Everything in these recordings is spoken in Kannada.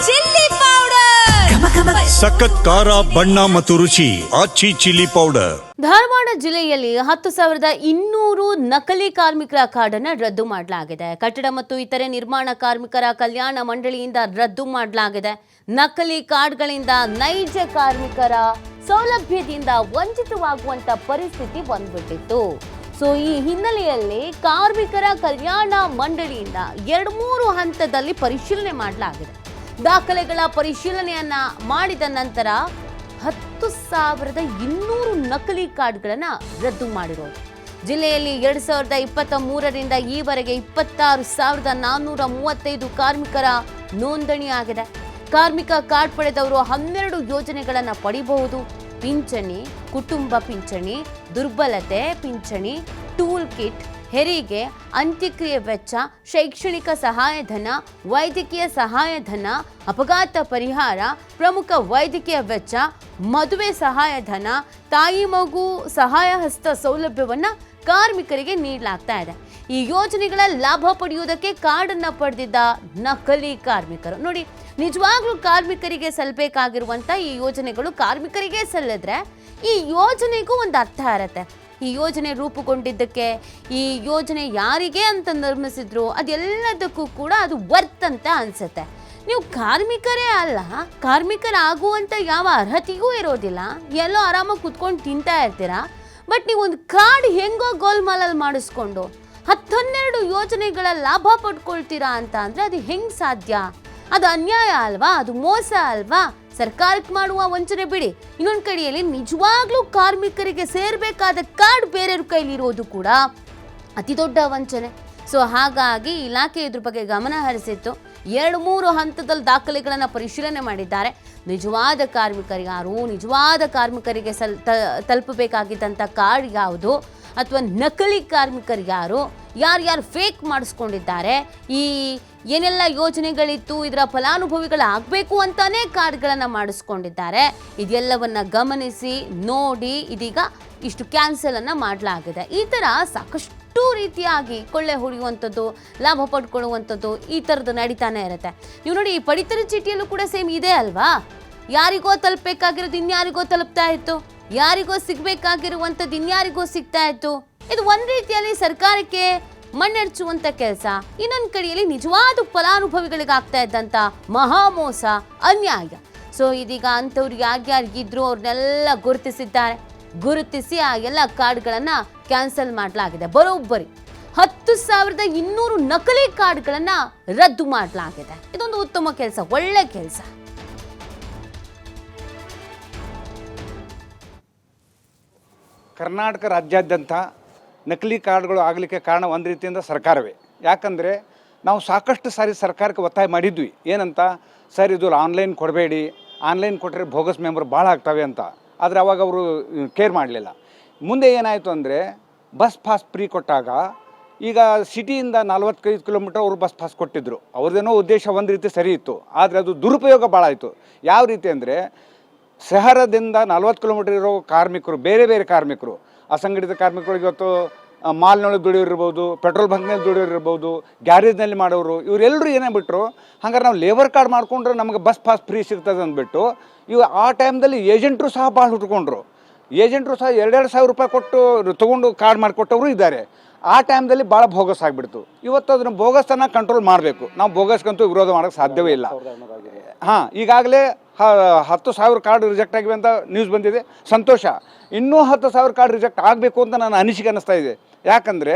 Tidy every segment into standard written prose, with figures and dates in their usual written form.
ಚಿಲ್ಲಿ ಪೌಡರ್, ಸಖತ್ ಖಾರ ಬಣ್ಣ ಮತ್ತು ರುಚಿ ಆಚಿ ಚಿಲ್ಲಿ ಪೌಡರ್. ಧಾರವಾಡ ಜಿಲ್ಲೆಯಲ್ಲಿ 10,200 ನಕಲಿ ಕಾರ್ಮಿಕರ ಕಾರ್ಡನ್ನು ರದ್ದು ಮಾಡಲಾಗಿದೆ. ಕಟ್ಟಡ ಮತ್ತು ಇತರೆ ನಿರ್ಮಾಣ ಕಾರ್ಮಿಕರ ಕಲ್ಯಾಣ ಮಂಡಳಿಯಿಂದ ರದ್ದು ಮಾಡಲಾಗಿದೆ. ನಕಲಿ ಕಾರ್ಡ್ಗಳಿಂದ ನೈಜ ಕಾರ್ಮಿಕರ ಸೌಲಭ್ಯದಿಂದ ವಂಚಿತವಾಗುವಂತ ಪರಿಸ್ಥಿತಿ ಬಂದ್ಬಿಟ್ಟಿತ್ತು. ಸೊ ಈ ಹಿನ್ನೆಲೆಯಲ್ಲಿ ಕಾರ್ಮಿಕರ ಕಲ್ಯಾಣ ಮಂಡಳಿಯಿಂದ 2-3 ಹಂತದಲ್ಲಿ ಪರಿಶೀಲನೆ ಮಾಡಲಾಗಿದೆ. ದಾಖಲೆಗಳ ಪರಿಶೀಲನೆಯನ್ನ ಮಾಡಿದ ನಂತರ 10,200 ನಕಲಿ ಕಾರ್ಡ್ಗಳನ್ನು ರದ್ದು ಮಾಡಿರೋದು. ಜಿಲ್ಲೆಯಲ್ಲಿ 2023ರಿಂದ ಈವರೆಗೆ 26,435 ಕಾರ್ಮಿಕರ ನೋಂದಣಿಯಾಗಿದೆ. ಕಾರ್ಮಿಕ ಕಾರ್ಡ್ ಪಡೆದವರು 12 ಯೋಜನೆಗಳನ್ನು ಪಡಿಬಹುದು. ಪಿಂಚಣಿ, ಕುಟುಂಬ ಪಿಂಚಣಿ, ದುರ್ಬಲತೆ ಪಿಂಚಣಿ, ಟೂಲ್ ಕಿಟ್, ಹೆರಿಗೆ, ಅಂತ್ಯಕ್ರಿಯೆ ವೆಚ್ಚ, ಶೈಕ್ಷಣಿಕ ಸಹಾಯಧನ, ವೈದ್ಯಕೀಯ ಸಹಾಯಧನ, ಅಪಘಾತ ಪರಿಹಾರ, ಪ್ರಮುಖ ವೈದ್ಯಕೀಯ ವೆಚ್ಚ, ಮದುವೆ ಸಹಾಯಧನ, ತಾಯಿ ಮಗು ಸಹಾಯ ಹಸ್ತ ಸೌಲಭ್ಯವನ್ನು ಕಾರ್ಮಿಕರಿಗೆ ನೀಡಲಾಗ್ತಾ ಇದೆ. ಈ ಯೋಜನೆಗಳ ಲಾಭ ಪಡೆಯುವುದಕ್ಕೆ ಕಾರ್ಡನ್ನು ಪಡೆದಿದ್ದ ನಕಲಿ ಕಾರ್ಮಿಕರು ನೋಡಿ, ನಿಜವಾಗ್ಲೂ ಕಾರ್ಮಿಕರಿಗೆ ಸಲ್ಲಬೇಕಾಗಿರುವಂಥ ಈ ಯೋಜನೆಗಳು ಕಾರ್ಮಿಕರಿಗೆ ಸಲ್ಲಿದ್ರೆ ಈ ಯೋಜನೆಗೂ ಒಂದು ಅರ್ಥ ಇರುತ್ತೆ. ಈ ಯೋಜನೆ ರೂಪುಗೊಂಡಿದ್ದಕ್ಕೆ, ಈ ಯೋಜನೆ ಯಾರಿಗೆ ಅಂತ ನಿರ್ಮಿಸಿದ್ರು, ಅದೆಲ್ಲದಕ್ಕೂ ಕೂಡ ಅದು ವರ್ತ್ ಅಂತ ಅನ್ಸುತ್ತೆ. ನೀವು ಕಾರ್ಮಿಕರೇ ಅಲ್ಲ, ಕಾರ್ಮಿಕರಾಗುವಂಥ ಯಾವ ಅರ್ಹತೆಗೂ ಇರೋದಿಲ್ಲ, ಎಲ್ಲೋ ಆರಾಮಾಗಿ ಕುತ್ಕೊಂಡು ತಿಂತಾ ಇರ್ತೀರಾ. ಬಟ್ ನೀವು ಒಂದು ಕಾರ್ಡ್ ಹೆಂಗೋ ಗೋಲ್ಮಾಲಲ್ಲಿ ಮಾಡಿಸ್ಕೊಂಡು 10-12 ಯೋಜನೆಗಳ ಲಾಭ ಪಡ್ಕೊಳ್ತೀರಾ ಅಂತ ಅಂದರೆ ಅದು ಹೆಂಗೆ ಸಾಧ್ಯ? ಅದು ಅನ್ಯಾಯ ಅಲ್ವಾ? ಅದು ಮೋಸ ಅಲ್ವಾ? ಸರ್ಕಾರಕ್ಕೆ ಮಾಡುವ ವಂಚನೆ ಬಿಡಿ, ಇನ್ನೊಂದು ಕಡೆಯಲ್ಲಿ ನಿಜವಾಗ್ಲೂ ಕಾರ್ಮಿಕರಿಗೆ ಸೇರಬೇಕಾದ ಕಾರ್ಡ್ ಬೇರೆಯವ್ರ ಕೈಲಿರೋದು ಕೂಡ ಅತಿ ದೊಡ್ಡ ವಂಚನೆ. ಸೊ ಹಾಗಾಗಿ ಇಲಾಖೆ ಇದ್ರ ಬಗ್ಗೆ ಗಮನ ಹರಿಸಿತ್ತು. 2-3 ಹಂತದಲ್ಲಿ ದಾಖಲೆಗಳನ್ನು ಪರಿಶೀಲನೆ ಮಾಡಿದ್ದಾರೆ. ನಿಜವಾದ ಕಾರ್ಮಿಕರು ಯಾರು, ನಿಜವಾದ ಕಾರ್ಮಿಕರಿಗೆ ತಲುಪಬೇಕಾಗಿದ್ದಂಥ ಕಾರ್ಡ್ ಯಾವುದು, ಅಥವಾ ನಕಲಿ ಕಾರ್ಮಿಕರು ಯಾರು, ಯಾರ್ಯಾರು ಫೇಕ್ ಮಾಡಿಸ್ಕೊಂಡಿದ್ದಾರೆ, ಈ ಏನೆಲ್ಲ ಯೋಜನೆಗಳಿತ್ತು ಇದರ ಫಲಾನುಭವಿಗಳಾಗಬೇಕು ಅಂತಾನೆ ಕಾರ್ಡ್ಗಳನ್ನು ಮಾಡಿಸ್ಕೊಂಡಿದ್ದಾರೆ, ಇದೆಲ್ಲವನ್ನ ಗಮನಿಸಿ ನೋಡಿ ಇದೀಗ ಇಷ್ಟು ಕ್ಯಾನ್ಸಲನ್ನು ಮಾಡಲಾಗಿದೆ. ಈ ಥರ ಸಾಕಷ್ಟು ರೀತಿಯಾಗಿ ಕೊಳ್ಳೆ ಹೊಡೆಯುವಂಥದ್ದು, ಲಾಭ ಪಡ್ಕೊಳ್ಳುವಂಥದ್ದು ಈ ಥರದ್ದು ನಡೀತಾನೆ ಇರುತ್ತೆ. ನೀವು ನೋಡಿ, ಈ ಪಡಿತರ ಚೀಟಿಯಲ್ಲೂ ಕೂಡ ಸೇಮ್ ಇದೆ ಅಲ್ವಾ? ಯಾರಿಗೋ ತಲುಪಬೇಕಾಗಿರೋದು ಇನ್ಯಾರಿಗೋ ತಲುಪ್ತಾ ಇತ್ತು, ಯಾರಿಗೋ ಸಿಗಬೇಕಾಗಿರುವಂಥದ್ದು ಇನ್ಯಾರಿಗೋ ಸಿಗ್ತಾ ಇತ್ತು. ಇದು ಒಂದು ರೀತಿಯಲ್ಲಿ ಸರ್ಕಾರಕ್ಕೆ ಮಣ್ಣೆರಚುವಂಥ ಕೆಲಸ. ಇನ್ನೊಂದು ಕಡೆಯಲ್ಲಿ ನಿಜವಾದ ಫಲಾನುಭವಿಗಳಿಗಾಗ್ತಾ ಇದ್ದಂಥ ಮಹಾಮೋಸ, ಅನ್ಯಾಯ. ಸೊ ಇದೀಗ ಅಂಥವ್ರು ಯಾರ್ಯಾರಿಗಿದ್ರು ಅವ್ರನ್ನೆಲ್ಲ ಗುರುತಿಸಿದ್ದಾರೆ. ಗುರುತಿಸಿ ಆ ಎಲ್ಲ ಕಾರ್ಡ್ಗಳನ್ನು ಕ್ಯಾನ್ಸಲ್ ಮಾಡಲಾಗಿದೆ. ಬರೋಬ್ಬರಿ 10,200 ನಕಲಿ ಕಾರ್ಡ್ಗಳನ್ನು ರದ್ದು ಮಾಡಲಾಗಿದೆ. ಇದೊಂದು ಉತ್ತಮ ಕೆಲಸ, ಒಳ್ಳೆ ಕೆಲಸ. ಕರ್ನಾಟಕ ರಾಜ್ಯಾದ್ಯಂತ ನಕಲಿ ಕಾರ್ಡ್ಗಳು ಆಗಲಿಕ್ಕೆ ಕಾರಣ ಒಂದು ರೀತಿಯಿಂದ ಸರ್ಕಾರವೇ. ಯಾಕಂದರೆ ನಾವು ಸಾಕಷ್ಟು ಸಾರಿ ಸರ್ಕಾರಕ್ಕೆ ಒತ್ತಾಯ ಮಾಡಿದ್ವಿ, ಏನಂತ, ಸರ್ ಇದು ಆನ್ಲೈನ್ ಕೊಡಬೇಡಿ, ಆನ್ಲೈನ್ ಕೊಟ್ಟರೆ ಬೋಗಸ್ ಮೆಂಬರ್ ಭಾಳ ಆಗ್ತವೆ ಅಂತ. ಆದರೆ ಅವಾಗ ಅವರು ಕೇರ್ ಮಾಡಲಿಲ್ಲ. ಮುಂದೆ ಏನಾಯಿತು ಅಂದರೆ ಬಸ್ ಪಾಸ್ ಫ್ರೀ ಕೊಟ್ಟಾಗ ಈಗ ಸಿಟಿಯಿಂದ 45 ಕಿಲೋಮೀಟರ್ ಅವರು ಬಸ್ ಪಾಸ್ ಕೊಟ್ಟಿದ್ದರು. ಅವ್ರದ್ದೇನೋ ಉದ್ದೇಶ ಒಂದು ರೀತಿ ಸರಿ ಇತ್ತು, ಆದರೆ ಅದು ದುರುಪಯೋಗ ಭಾಳ ಆಯಿತು. ಯಾವ ರೀತಿ ಅಂದರೆ ಶಹರದಿಂದ 40 ಕಿಲೋಮೀಟರ್ ಇರೋ ಕಾರ್ಮಿಕರು, ಬೇರೆ ಬೇರೆ ಕಾರ್ಮಿಕರು, ಅಸಂಘಟಿತ ಕಾರ್ಮಿಕರು, ಇವತ್ತು ಮಾಲ್ನೊಳಗೆ ದುಡಿಯೋರಿರ್ಬೋದು, ಪೆಟ್ರೋಲ್ ಬಂಕ್ನಲ್ಲಿ ದುಡಿಯೋರಿರ್ಬೋದು, ಗ್ಯಾರೇಜ್ನಲ್ಲಿ ಮಾಡೋರು, ಇವರೆಲ್ಲರೂ ಏನೇ ಬಿಟ್ಟರು, ಹಂಗಾರೆ ನಾವು ಲೇಬರ್ ಕಾರ್ಡ್ ಮಾಡಿಕೊಂಡ್ರೆ ನಮಗೆ ಬಸ್ ಪಾಸ್ ಫ್ರೀ ಸಿಗ್ತದೆ ಅಂದ್ಬಿಟ್ಟು ಇವು ಆ ಟೈಮ್ದಲ್ಲಿ ಏಜೆಂಟ್ರು ಸಹ ಭಾಳ ಹುಟ್ಕೊಂಡ್ರು. ಏಜೆಂಟ್ರು ಸಹ 2-2 ಸಾವಿರ ರೂಪಾಯಿ ಕೊಟ್ಟು ತೊಗೊಂಡು ಕಾರ್ಡ್ ಮಾಡಿಕೊಟ್ಟವರು ಇದ್ದಾರೆ. ಆ ಟೈಮ್ದಲ್ಲಿ ಭಾಳ ಬೋಗಸ್ ಆಗಿಬಿಡ್ತು. ಇವತ್ತು ಅದನ್ನು ಬೋಗಸನ್ನು ಕಂಟ್ರೋಲ್ ಮಾಡಬೇಕು. ನಾವು ಬೋಗಸ್ಗಂತೂ ವಿರೋಧ ಮಾಡೋಕ್ಕೆ ಸಾಧ್ಯವೇ ಇಲ್ಲ. ಹಾಂ, ಈಗಾಗಲೇ 10,000 ಕಾರ್ಡ್ ರಿಜೆಕ್ಟ್ ಆಗಿವೆ ಅಂತ ನ್ಯೂಸ್ ಬಂದಿದೆ, ಸಂತೋಷ. ಇನ್ನೂ 10,000 ಕಾರ್ಡ್ ರಿಜೆಕ್ಟ್ ಆಗಬೇಕು ಅಂತ ನನ್ನ ಅನಿಸಿಕೆ ಅನ್ನಿಸ್ತಾ ಇದೆ. ಯಾಕಂದರೆ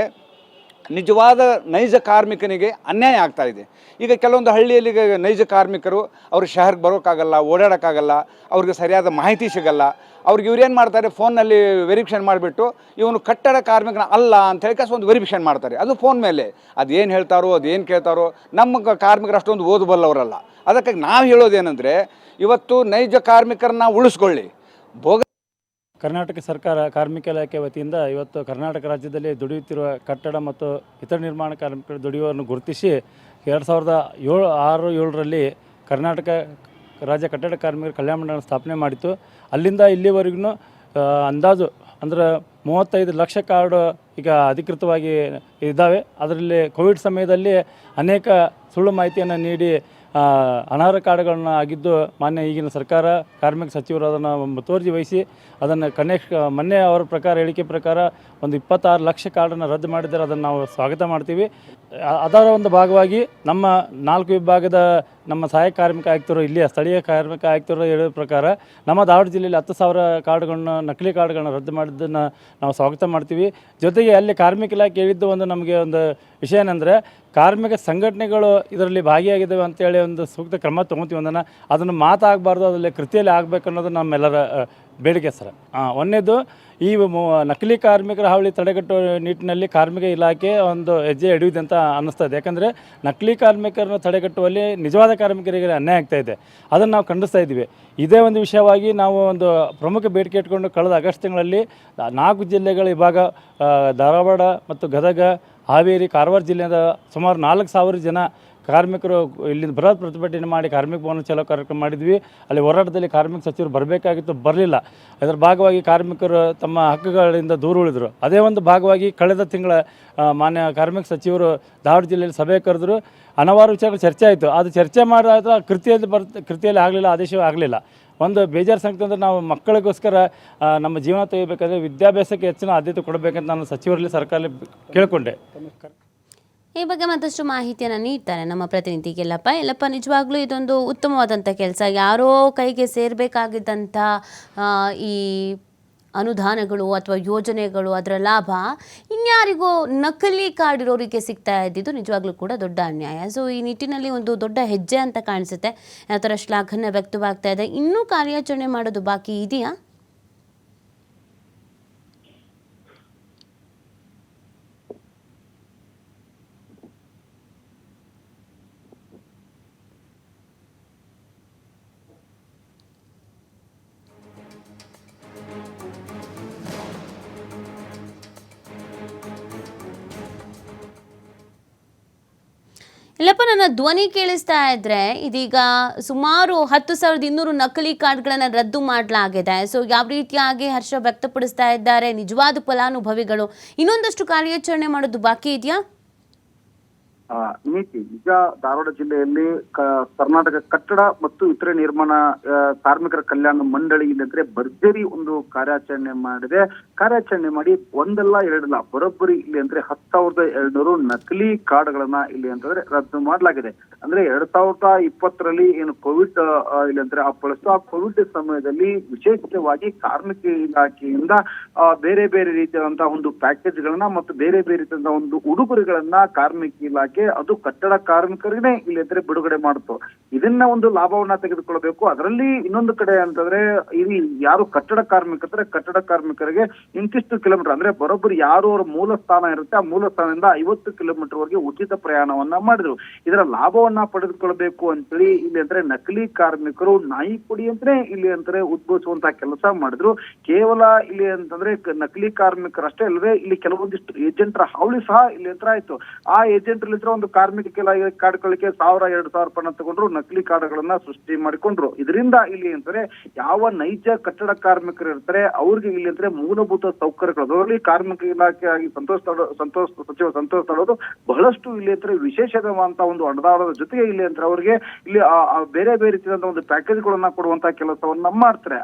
ನಿಜವಾದ ನೈಜ ಕಾರ್ಮಿಕನಿಗೆ ಅನ್ಯಾಯ ಆಗ್ತಾ ಇದೆ. ಈಗ ಕೆಲವೊಂದು ಹಳ್ಳಿಯಲ್ಲಿ ನೈಜ ಕಾರ್ಮಿಕರು ಅವರು ಶಹರಕ್ಕೆ ಬರೋಕ್ಕಾಗಲ್ಲ, ಓಡಾಡೋಕ್ಕಾಗಲ್ಲ, ಅವ್ರಿಗೆ ಸರಿಯಾದ ಮಾಹಿತಿ ಸಿಗಲ್ಲ. ಅವ್ರಿಗೆ ಇವ್ರೇನು ಮಾಡ್ತಾರೆ, ಫೋನ್ನಲ್ಲಿ ವೆರಿಫಿಕೇಷನ್ ಮಾಡಿಬಿಟ್ಟು ಇವನು ಕಟ್ಟಡ ಕಾರ್ಮಿಕನ ಅಲ್ಲ ಅಂತ ಹೇಳಿ ಒಂದು ವೆರಿಫಿಕೇಷನ್ ಮಾಡ್ತಾರೆ. ಅದು ಫೋನ್ ಮೇಲೆ ಅದು ಏನು ಹೇಳ್ತಾರೋ, ಅದು ಏನು ಕೇಳ್ತಾರೋ. ನಮ್ಮ ಕಾರ್ಮಿಕರು ಅಷ್ಟೊಂದು ಓದಬಲ್ಲವರಲ್ಲ. ಅದಕ್ಕಾಗಿ ನಾವು ಹೇಳೋದೇನೆಂದರೆ, ಇವತ್ತು ನೈಜ ಕಾರ್ಮಿಕರನ್ನ ಉಳಿಸ್ಕೊಳ್ಳಿ. ಕರ್ನಾಟಕ ಸರ್ಕಾರ ಕಾರ್ಮಿಕ ಇಲಾಖೆ ವತಿಯಿಂದ ಇವತ್ತು ಕರ್ನಾಟಕ ರಾಜ್ಯದಲ್ಲಿ ದುಡಿಯುತ್ತಿರುವ ಕಟ್ಟಡ ಮತ್ತು ಇತರ ನಿರ್ಮಾಣ ಕಾರ್ಮಿಕರು ದುಡಿಯುವವರನ್ನು ಗುರುತಿಸಿ 2006-07ರಲ್ಲಿ ಕರ್ನಾಟಕ ರಾಜ್ಯ ಕಟ್ಟಡ ಕಾರ್ಮಿಕರ ಕಲ್ಯಾಣ ಮಂಡಳಿ ಸ್ಥಾಪನೆ ಮಾಡಿತ್ತು. ಅಲ್ಲಿಂದ ಇಲ್ಲಿವರೆಗೂ ಅಂದಾಜು ಅಂದರೆ 35 ಲಕ್ಷ ಕಾರ್ಡ್ ಈಗ ಅಧಿಕೃತವಾಗಿ ಇದ್ದಾವೆ. ಅದರಲ್ಲಿ ಕೋವಿಡ್ ಸಮಯದಲ್ಲಿ ಅನೇಕ ಸುಳ್ಳು ಮಾಹಿತಿಯನ್ನು ನೀಡಿ ಅನರ್ಹ ಕಾರ್ಡ್ಗಳನ್ನ ಆಗಿದ್ದು ಮಾನ್ಯ ಈಗಿನ ಸರ್ಕಾರ ಕಾರ್ಮಿಕ ಸಚಿವರು ಅದನ್ನು ಮುತುವರ್ಜಿ ವಹಿಸಿ ಅದನ್ನು ಮೊನ್ನೆ ಅವರ ಪ್ರಕಾರ ಹೇಳಿಕೆ ಪ್ರಕಾರ ಒಂದು 26 ಲಕ್ಷ ಕಾರ್ಡನ್ನು ರದ್ದು ಮಾಡಿದ್ದಾರೆ. ಅದನ್ನು ನಾವು ಸ್ವಾಗತ ಮಾಡ್ತೀವಿ. ಅದರ ಒಂದು ಭಾಗವಾಗಿ ನಮ್ಮ 4 ವಿಭಾಗದ ನಮ್ಮ ಸಹಾಯಕ ಕಾರ್ಮಿಕ ಆಯುಕ್ತರು, ಇಲ್ಲಿಯ ಸ್ಥಳೀಯ ಕಾರ್ಮಿಕ ಆಯುಕ್ತರು ಹೇಳೋ ಪ್ರಕಾರ ನಮ್ಮ ದಾವಣಗೆರೆ ಜಿಲ್ಲೆಯಲ್ಲಿ 10,000 ಕಾರ್ಡ್ಗಳನ್ನ ನಕಲಿ ಕಾರ್ಡ್ಗಳನ್ನ ರದ್ದು ಮಾಡಿದ್ದನ್ನು ನಾವು ಸ್ವಾಗತ ಮಾಡ್ತೀವಿ. ಜೊತೆಗೆ ಅಲ್ಲಿ ಕಾರ್ಮಿಕ ಇಲಾಖೆ ಹೇಳಿದ್ದು ಒಂದು ನಮಗೆ ಒಂದು ವಿಷಯ ಏನಂದರೆ, ಕಾರ್ಮಿಕ ಸಂಘಟನೆಗಳು ಇದರಲ್ಲಿ ಭಾಗಿಯಾಗಿದ್ದಾವೆ ಅಂತೇಳಿ ಒಂದು ಸೂಕ್ತ ಕ್ರಮ ತೊಗೊತೀವಿ. ಅದನ್ನು ಮಾತಾಗಬಾರ್ದು, ಅದರಲ್ಲಿ ಕೃತಿಯಲ್ಲಿ ಆಗಬೇಕು ಅನ್ನೋದು ನಮ್ಮೆಲ್ಲರ ಬೇಡಿಕೆ ಸರ್. ಒಂದನೇದು, ಈ ನಕಲಿ ಕಾರ್ಮಿಕರ ಹಾವಳಿ ತಡೆಗಟ್ಟುವ ನಿಟ್ಟಿನಲ್ಲಿ ಕಾರ್ಮಿಕ ಇಲಾಖೆ ಒಂದು ಹೆಜ್ಜೆ ಹಿಡಿಯುತ್ತೆ ಅಂತ ಅನ್ನಿಸ್ತದೆ. ಯಾಕಂದರೆ ನಕಲಿ ಕಾರ್ಮಿಕರನ್ನು ತಡೆಗಟ್ಟುವಲ್ಲಿ ನಿಜವಾದ ಕಾರ್ಮಿಕರಿಗೆ ಅನ್ಯಾಯ ಆಗ್ತಾಯಿದೆ. ಅದನ್ನು ನಾವು ಖಂಡಿಸ್ತಾ ಇದ್ದೀವಿ. ಇದೇ ಒಂದು ವಿಷಯವಾಗಿ ನಾವು ಒಂದು ಪ್ರಮುಖ ಬೇಡಿಕೆ ಇಟ್ಕೊಂಡು ಕಳೆದ ಆಗಸ್ಟ್ ತಿಂಗಳಲ್ಲಿ 4 ಜಿಲ್ಲೆಗಳ ವಿಭಾಗ, ಧಾರವಾಡ ಮತ್ತು ಗದಗ, ಹಾವೇರಿ, ಕಾರವಾರ ಜಿಲ್ಲೆಯಿಂದ ಸುಮಾರು 4,000 ಜನ ಕಾರ್ಮಿಕರು ಇಲ್ಲಿಂದ ಬೃಹತ್ ಪ್ರತಿಭಟನೆ ಮಾಡಿ ಕಾರ್ಮಿಕ ಭವನ ಚಲೋ ಕಾರ್ಯಕ್ರಮ ಮಾಡಿದ್ವಿ. ಅಲ್ಲಿ ಹೋರಾಟದಲ್ಲಿ ಕಾರ್ಮಿಕ ಸಚಿವರು ಬರಬೇಕಾಗಿತ್ತು, ಬರಲಿಲ್ಲ. ಅದರ ಭಾಗವಾಗಿ ಕಾರ್ಮಿಕರು ತಮ್ಮ ಹಕ್ಕುಗಳಿಂದ ದೂರ ಉಳಿದರು. ಅದೇ ಒಂದು ಭಾಗವಾಗಿ ಕಳೆದ ತಿಂಗಳ ಮಾನ್ಯ ಕಾರ್ಮಿಕ ಸಚಿವರು ಧಾರವಾಡ ಜಿಲ್ಲೆಯಲ್ಲಿ ಸಭೆ ಕರೆದ್ರು. ಹಲವಾರು ವಿಚಾರಗಳು ಚರ್ಚೆ ಆಯಿತು. ಅದು ಚರ್ಚೆ ಮಾಡಿದ ಕೃತಿಯಲ್ಲಿ ಆಗಲಿಲ್ಲ, ಆದೇಶವೂ ಆಗಲಿಲ್ಲ. ಒಂದು ಬೇಜಾರು ಸಂಗತಿ ಅಂದರೆ, ನಾವು ಮಕ್ಕಳಿಗೋಸ್ಕರ ನಮ್ಮ ಜೀವನ ತೆಗಿಬೇಕಾದ್ರೆ ವಿದ್ಯಾಭ್ಯಾಸಕ್ಕೆ ಹೆಚ್ಚಿನ ಆದ್ಯತೆ ಕೊಡಬೇಕಂತ ನಾನು ಸಚಿವರಲ್ಲಿ ಸರ್ಕಾರದಲ್ಲಿ ಕೇಳಿಕೊಂಡೆ. ಈ ಬಗ್ಗೆ ಮತ್ತಷ್ಟು ಮಾಹಿತಿಯನ್ನು ನೀಡ್ತಾರೆ ನಮ್ಮ ಪ್ರತಿನಿಧಿ ಯಲ್ಲಪ್ಪ. ನಿಜವಾಗ್ಲೂ ಇದೊಂದು ಉತ್ತಮವಾದಂಥ ಕೆಲಸ. ಯಾರೋ ಕೈಗೆ ಸೇರಬೇಕಾಗಿದ್ದಂಥ ಈ ಅನುದಾನಗಳು ಅಥವಾ ಯೋಜನೆಗಳು, ಅದರ ಲಾಭ ಇನ್ಯಾರಿಗೋ ನಕಲಿ ಕಾರ್ಡ್ ಇರೋರಿಗೆ ಸಿಗ್ತಾ ಇದ್ದಿದ್ದು ನಿಜವಾಗ್ಲೂ ಕೂಡ ದೊಡ್ಡ ಅನ್ಯಾಯ. ಸೊ ಈ ನಿಟ್ಟಿನಲ್ಲಿ ಒಂದು ದೊಡ್ಡ ಹೆಜ್ಜೆ ಅಂತ ಕಾಣಿಸುತ್ತೆ. ಆ ಥರ ಶ್ಲಾಘನೆ ವ್ಯಕ್ತವಾಗ್ತಾ ಇದೆ. ಇನ್ನೂ ಕಾರ್ಯಾಚರಣೆ ಮಾಡೋದು ಬಾಕಿ ಇದೆಯಾ? ಇಲ್ಲಪ್ಪ, ನನ್ನ ಧ್ವನಿ ಕೇಳಿಸ್ತಾ ಇದ್ರೆ ಇದೀಗ ಸುಮಾರು 10,200 ನಕಲಿ ಕಾರ್ಡ್ಗಳನ್ನು ರದ್ದು ಮಾಡಲಾಗಿದೆ. ಸೊ ಯಾವ ರೀತಿಯಾಗಿ ಹರ್ಷ ವ್ಯಕ್ತಪಡಿಸ್ತಾ ಇದ್ದಾರೆ ನಿಜವಾದ ಫಲಾನುಭವಿಗಳು? ಇನ್ನೊಂದಷ್ಟು ಕಾರ್ಯಾಚರಣೆ ಮಾಡೋದು ಬಾಕಿ ಇದೆಯಾ? ನೀತಿ ಈಗ ಧಾರವಾಡ ಜಿಲ್ಲೆಯಲ್ಲಿ ಕರ್ನಾಟಕ ಕಟ್ಟಡ ಮತ್ತು ಇತರೆ ನಿರ್ಮಾಣ ಕಾರ್ಮಿಕರ ಕಲ್ಯಾಣ ಮಂಡಳಿ ಇಲ್ಲಂದ್ರೆ ಭರ್ಜರಿ ಒಂದು ಕಾರ್ಯಾಚರಣೆ ಮಾಡಿದೆ. ಕಾರ್ಯಾಚರಣೆ ಮಾಡಿ ಒಂದಲ್ಲ ಎರಡಲ್ಲ ಬರೋಬ್ಬರಿ ಇಲ್ಲಿ ಅಂದ್ರೆ 10,200 ನಕಲಿ ಕಾರ್ಡ್ಗಳನ್ನ ಇಲ್ಲಿ ಅಂತಂದ್ರೆ ರದ್ದು ಮಾಡಲಾಗಿದೆ. ಅಂದ್ರೆ 2020ರಲ್ಲಿ ಏನು ಕೋವಿಡ್ ಇಲ್ಲಿ ಅಂದ್ರೆ ಆ ಕೋವಿಡ್ ಸಮಯದಲ್ಲಿ ವಿಶೇಷವಾಗಿ ಕಾರ್ಮಿಕ ಇಲಾಖೆಯಿಂದ ಬೇರೆ ಬೇರೆ ರೀತಿಯಾದಂತಹ ಒಂದು ಪ್ಯಾಕೇಜ್ಗಳನ್ನ ಮತ್ತು ಬೇರೆ ಬೇರೆ ರೀತಿಯಾದ ಒಂದು ಉಡುಗೊರೆಗಳನ್ನ ಕಾರ್ಮಿಕ ಇಲಾಖೆ ಅದು ಕಟ್ಟಡ ಕಾರ್ಮಿಕರಿಗೆ ಇಲ್ಲಿ ಅಂದ್ರೆ ಬಿಡುಗಡೆ ಮಾಡ್ತು. ಇದನ್ನ ಒಂದು ಲಾಭವನ್ನ ತೆಗೆದುಕೊಳ್ಬೇಕು. ಅದರಲ್ಲಿ ಇನ್ನೊಂದು ಕಡೆ ಅಂತಂದ್ರೆ ಇಲ್ಲಿ ಯಾರು ಕಟ್ಟಡ ಕಾರ್ಮಿಕರಿಗೆ ಇಂತಿಷ್ಟು ಕಿಲೋಮೀಟರ್ ಅಂದ್ರೆ ಬರೋಬ್ಬರಿ ಯಾರು ಅವರ ಮೂಲ ಸ್ಥಾನ ಇರುತ್ತೆ ಆ ಮೂಲ ಸ್ಥಾನದಿಂದ 50 ಕಿಲೋಮೀಟರ್ ವರೆಗೆ ಉಚಿತ ಪ್ರಯಾಣವನ್ನ ಮಾಡಿದ್ರು. ಇದರ ಲಾಭವನ್ನ ಪಡೆದುಕೊಳ್ಬೇಕು ಅಂತೇಳಿ ಇಲ್ಲಿ ಅಂದ್ರೆ ನಕಲಿ ಕಾರ್ಮಿಕರು ನಾಯಿ ಕೊಡಿ ಅಂದ್ರೆ ಇಲ್ಲಿ ಅಂದ್ರೆ ಉದ್ಭವಿಸುವಂತಹ ಕೆಲಸ ಮಾಡಿದ್ರು. ಕೇವಲ ಇಲ್ಲಿ ಅಂತಂದ್ರೆ ನಕಲಿ ಕಾರ್ಮಿಕರಷ್ಟೇ ಅಲ್ಲದೆ ಇಲ್ಲಿ ಕೆಲವೊಂದಿಷ್ಟು ಏಜೆಂಟರ ಹಾವಳಿ ಸಹ ಇಲ್ಲಿ ಹತ್ರ ಆಯ್ತು. ಆ ಏಜೆಂಟ್ ಒಂದು ಕಾರ್ಮಿಕ ಕಾರ್ಡ್ಗಳಿಗೆ 1,000-2,000 ರೂಪಾಯಿ ತಗೊಂಡ್ರು, ನಕಲಿ ಕಾರ್ಡ್ಗಳನ್ನ ಸೃಷ್ಟಿ ಮಾಡಿಕೊಂಡ್ರು. ಇದರಿಂದ ಇಲ್ಲಿ ಅಂತಾರೆ ಯಾವ ನೈಜ ಕಟ್ಟಡ ಕಾರ್ಮಿಕರು ಇರ್ತಾರೆ ಅವ್ರಿಗೆ ಇಲ್ಲಿ ಅಂದ್ರೆ ಮೂಲಭೂತ ಸೌಕರ್ಯಗಳು, ಅದರಲ್ಲಿ ಕಾರ್ಮಿಕ ಇಲಾಖೆ ಆಗಿ ಸಚಿವ ಸಂತೋಷ್ ತಳೋದು ಬಹಳಷ್ಟು ಇಲ್ಲಿ ಅಂದ್ರೆ ವಿಶೇಷವಾದಂತಹ ಒಂದು ಅನುದಾನದ ಜೊತೆಗೆ ಇಲ್ಲಿ ಅಂದ್ರೆ ಅವ್ರಿಗೆ ಇಲ್ಲಿ ಬೇರೆ ಬೇರೆ ರೀತಿಯಾದ ಒಂದು ಪ್ಯಾಕೇಜ್ಗಳನ್ನ ಕೊಡುವಂತಹ ಕೆಲಸವನ್ನ ಮಾಡ್ತಾರೆ.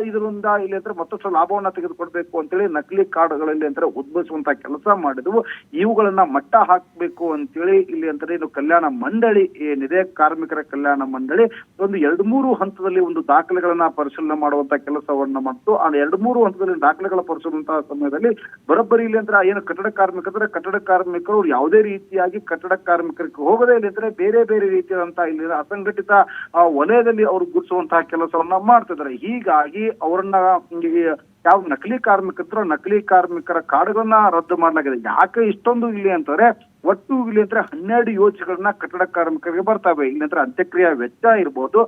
ಇದರಿಂದ ಇಲ್ಲಿ ಅಂದ್ರೆ ಮತ್ತಷ್ಟು ಲಾಭವನ್ನ ತೆಗೆದುಕೊಡ್ಬೇಕು ಅಂತೇಳಿ ನಕಲಿ ಕಾರ್ಡ್ಗಳಲ್ಲಿ ಅಂದ್ರೆ ಉದ್ಭವಿಸುವಂತಹ ಕೆಲಸ ಮಾಡಿದ್ವು. ಇವುಗಳನ್ನ ಮಟ್ಟ ಹಾಕ್ಬೇಕು ಅಂತೇಳಿ ಇಲ್ಲಿ ಅಂತಾರೆ ಇದು ಕಲ್ಯಾಣ ಮಂಡಳಿ ಏನಿದೆ, ಕಾರ್ಮಿಕರ ಕಲ್ಯಾಣ ಮಂಡಳಿ ಒಂದು 2-3 ಹಂತದಲ್ಲಿ ಒಂದು ದಾಖಲೆಗಳನ್ನ ಪರಿಶೀಲನೆ ಮಾಡುವಂತ ಕೆಲಸವನ್ನ ಮಾಡ್ತು. ಆ 2-3 ಹಂತದಲ್ಲಿ ದಾಖಲೆಗಳ ಪರಿಶೀಲನೆ ಸಮಯದಲ್ಲಿ ಬರೋಬ್ಬರಿ ಇಲ್ಲಿ ಅಂದ್ರೆ ಏನು ಕಟ್ಟಡ ಕಾರ್ಮಿಕರು ಯಾವುದೇ ರೀತಿಯಾಗಿ ಕಟ್ಟಡ ಕಾರ್ಮಿಕರಿಗೆ ಹೋಗದೆ ಇಲ್ಲಿ ಅಂದ್ರೆ ಬೇರೆ ಬೇರೆ ರೀತಿಯಾದಂತಹ ಇಲ್ಲಿ ಅಸಂಘಟಿತ ವಲಯದಲ್ಲಿ ಅವರು ಗುರುತಿಸುವಂತಹ ಕೆಲಸವನ್ನ ಮಾಡ್ತಿದ್ದಾರೆ. ಹೀಗಾಗಿ ಅವರನ್ನ ಯಾವ ನಕಲಿ ಕಾರ್ಮಿಕರ ಕಾರ್ಡ್ಗಳನ್ನ ರದ್ದು ಮಾಡಲಾಗಿದೆ. ಯಾಕೆ ಇಷ್ಟೊಂದು ಇಲ್ಲಿ ಅಂತಂದ್ರೆ ಒಟ್ಟು ಇಲ್ಲಿ ಅಂದ್ರೆ 12 ಯೋಜನೆಗಳನ್ನ ಕಟ್ಟಡ ಕಾರ್ಮಿಕರಿಗೆ ಬರ್ತವೆ. ಇಲ್ಲಿ ಅಂದ್ರೆ ಅಂತ್ಯಕ್ರಿಯೆ ವೆಚ್ಚ ಇರ್ಬೋದು,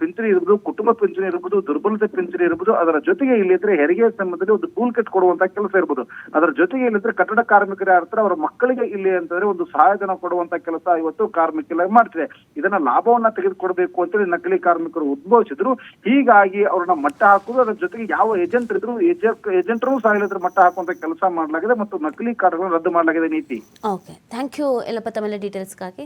ಪಿಂಚಣಿ ಇರ್ಬೋದು, ಕುಟುಂಬ ಪಿಂಚಣಿ ಇರ್ಬೋದು, ದುರ್ಬಲತೆ ಪಿಂಚಣಿ ಇರ್ಬೋದು, ಅದರ ಜೊತೆಗೆ ಇಲ್ಲಿ ಅಂದ್ರೆ ಹೆರಿಗೆ ಸಂಬಂಧದಲ್ಲಿ ಒಂದು ಟೂಲ್ ಕಿಟ್ ಕೊಡುವಂತ ಕೆಲಸ ಇರ್ಬೋದು. ಅದರ ಜೊತೆಗೆ ಇಲ್ಲಿ ಅಂದ್ರೆ ಕಟ್ಟಡ ಕಾರ್ಮಿಕರು ಯಾರ್ತಾರೆ ಅವರ ಮಕ್ಕಳಿಗೆ ಇಲ್ಲಿ ಅಂತಂದ್ರೆ ಒಂದು ಸಹಾಯಧನ ಕೊಡುವಂತ ಕೆಲಸ ಇವತ್ತು ಕಾರ್ಮಿಕ ಇಲಾಖೆ ಮಾಡ್ತಿದೆ. ಇದನ್ನ ಲಾಭವನ್ನ ತೆಗೆದುಕೊಡ್ಬೇಕು ಅಂತೇಳಿ ನಕಲಿ ಕಾರ್ಮಿಕರು ಉದ್ಭವಿಸಿದ್ರು. ಹೀಗಾಗಿ ಅವ್ರನ್ನ ಮಟ್ಟ ಹಾಕುದು, ಅದರ ಜೊತೆಗೆ ಯಾವ ಏಜೆಂಟ್ ಇದ್ರು ಏಜೆಂಟರು ಸಹ ಇಲ್ಲದ್ರೆ ಮಟ್ಟ ಹಾಕುವಂತ ಕೆಲಸ ಮಾಡಲಾಗಿದೆ ಮತ್ತು ನಕಲಿ ಕಾರ್ಡ್ಗಳನ್ನು ರದ್ದು ಮಾಡಲಾಗಿದೆ. ನೀತಿ. ಓಕೆ, ಥ್ಯಾಂಕ್ ಯು ಯಲ್ಲಪ್ಪ ತಮ್ಮೆಲ್ಲ ಡೀಟೇಲ್ಸ್ಗಾಗಿ.